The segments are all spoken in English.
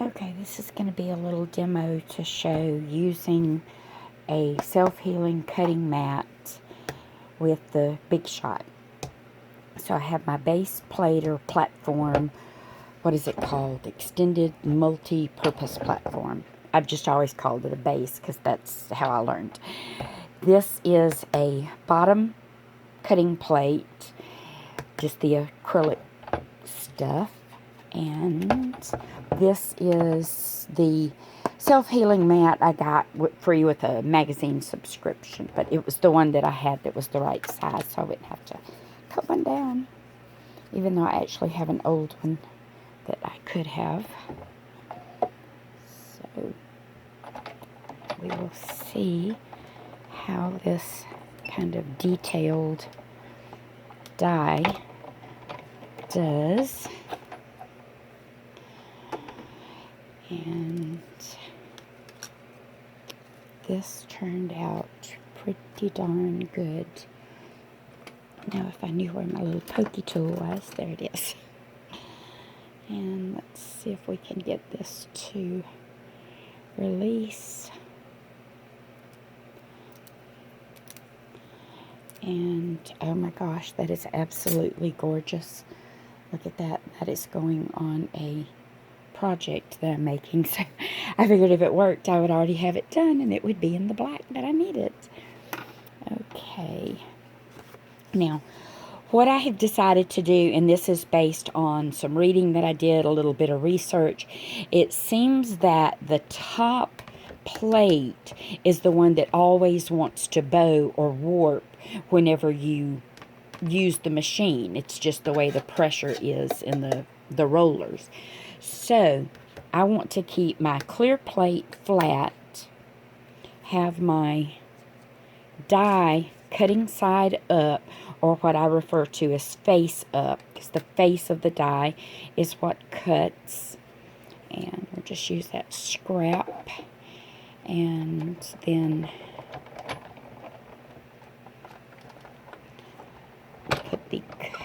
Okay, this is going to be a little demo to show using a self-healing cutting mat with the Big Shot. So I have my base plate or platform. What is it called? Extended multi-purpose platform. I've just always called it a base because that's how I learned. This is a bottom cutting plate, just the acrylic stuff. And this is the self-healing mat I got free with a magazine subscription. But it was the one that I had that was the right size, so I wouldn't have to cut one down. Even though I actually have an old one that I could have. So we will see how this kind of detailed die does. And this turned out pretty darn good. Now if I knew where my little pokey tool was, there it is. And let's see if we can get this to release. And oh my gosh, that is absolutely gorgeous. Look at that. That is going on a project that I'm making. So I figured if it worked, I would already have it done and it would be in the black that I needed. Okay. Now, what I have decided to do, and this is based on some reading that I did, a little bit of research, it seems that the top plate is the one that always wants to bow or warp whenever you use the machine. It's just the way the pressure is in the rollers. So, I want to keep my clear plate flat, have my die cutting side up, or what I refer to as face up, because the face of the die is what cuts. And we'll just use that scrap. And then put the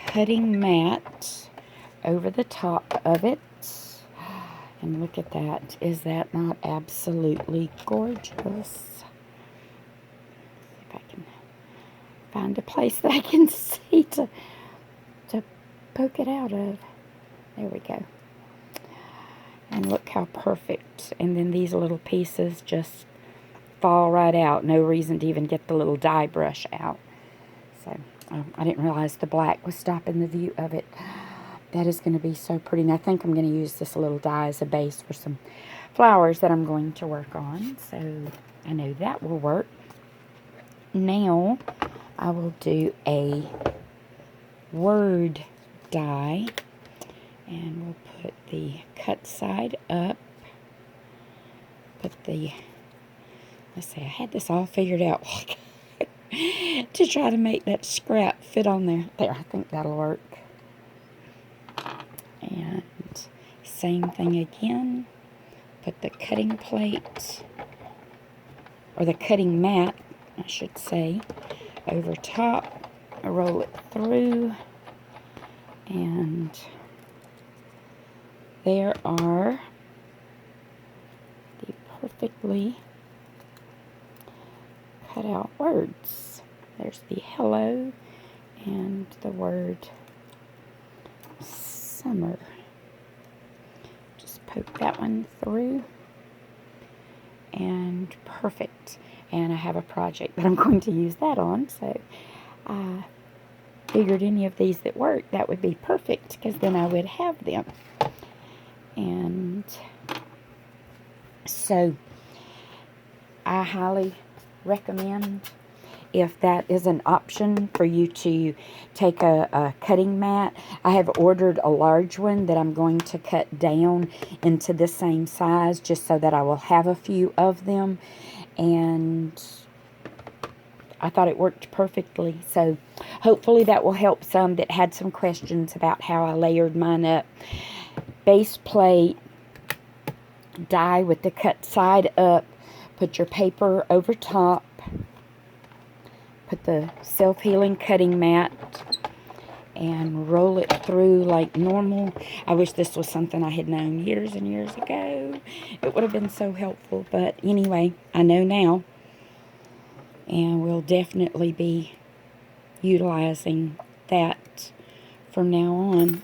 cutting mat over the top of it. And look at that. Is that not absolutely gorgeous? If I can find a place that I can see to poke it out of. There we go. And look how perfect. And then these little pieces just fall right out. No reason to even get the little die brush out. So, I didn't realize the black was stopping the view of it. That is going to be so pretty. And I think I'm going to use this little die as a base for some flowers that I'm going to work on. So, I know that will work. Now, I will do a word die. And we'll put the cut side up. Put the, let's see, I had this all figured out to try to make that scrap fit on there. There, I think that'll work. And same thing again. Put the cutting plate, or the cutting mat, I should say, over top. Roll it through. And there are the perfectly cut out words. There's the hello and the word summer. Just poke that one through. And perfect. And I have a project that I'm going to use that on. So I figured any of these that work, that would be perfect, because then I would have them. And so I highly recommend, if that is an option for you to take a cutting mat. I have ordered a large one that I'm going to cut down into the same size, just so that I will have a few of them. And I thought it worked perfectly. So hopefully that will help some that had some questions about how I layered mine up. Base plate, die with the cut side up, put your paper over top, put the self-healing cutting mat, and roll it through like normal. I wish this was something I had known years and years ago. It would have been so helpful, but anyway, I know now, and we'll definitely be utilizing that from now on.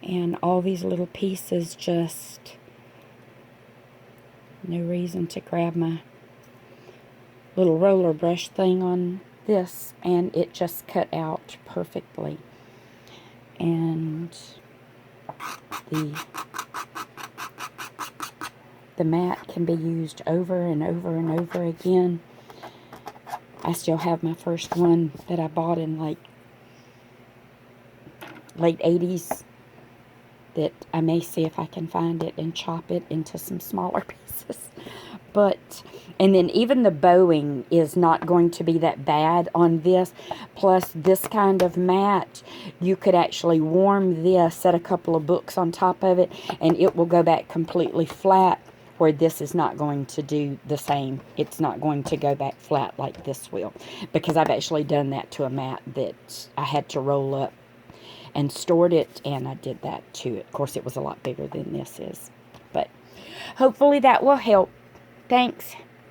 And all these little pieces, just no reason to grab my little roller brush thing on this, and it just cut out perfectly. And the mat can be used over and over and over again. I still have my first one that I bought in like late 80s that I may see if I can find it and chop it into some smaller pieces. But, and then even the bowing is not going to be that bad on this. Plus, this kind of mat, you could actually warm this, set a couple of books on top of it, and it will go back completely flat, where this is not going to do the same. It's not going to go back flat like this will. Because I've actually done that to a mat that I had to roll up and stored it, and I did that to it. Of course, it was a lot bigger than this is. But hopefully that will help. Thanks.